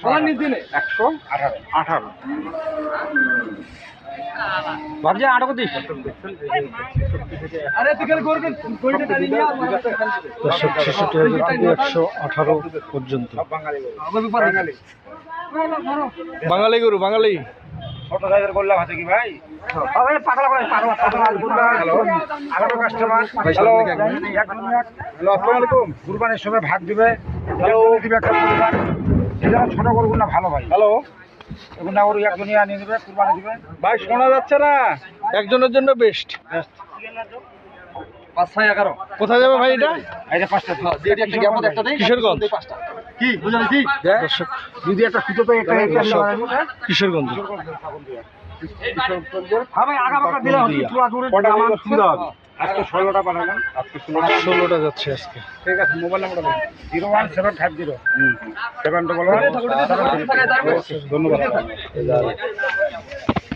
118 ভাবছি 8 দিস। দর্শক ৬৬,০০০ থেকে ১১৮ পর্যন্ত। বাঙালি গরু, বাঙালি ছোট সাইজের করলাম আছে কি ভাই? কুরবানির সময় ভাগ দিবে, ছোট গরু না ভালো ভাই। হ্যালো এগুলো ওর একজনই আনিয়ে দেবে, কুরবানি দিবে। ভাই, শোনা যাচ্ছে না। একজনের জন্য বেস্ট। 5-11 কোথায় যাবে ভাই এটা? এই যে 5টা কিশোরগঞ্জ। কি বুঝালি? দর্শক যদি একটা সুতো তো একটা কিশোরগঞ্জ। হ্যাঁ ভাই, আগা বাঁকা দিলে আজকে 16টা পাঠালাম। আজকে 16টা যাচ্ছে আজকে। ঠিক আছে, মোবাইল নাম্বার 01750 711 ধন্যবাদ।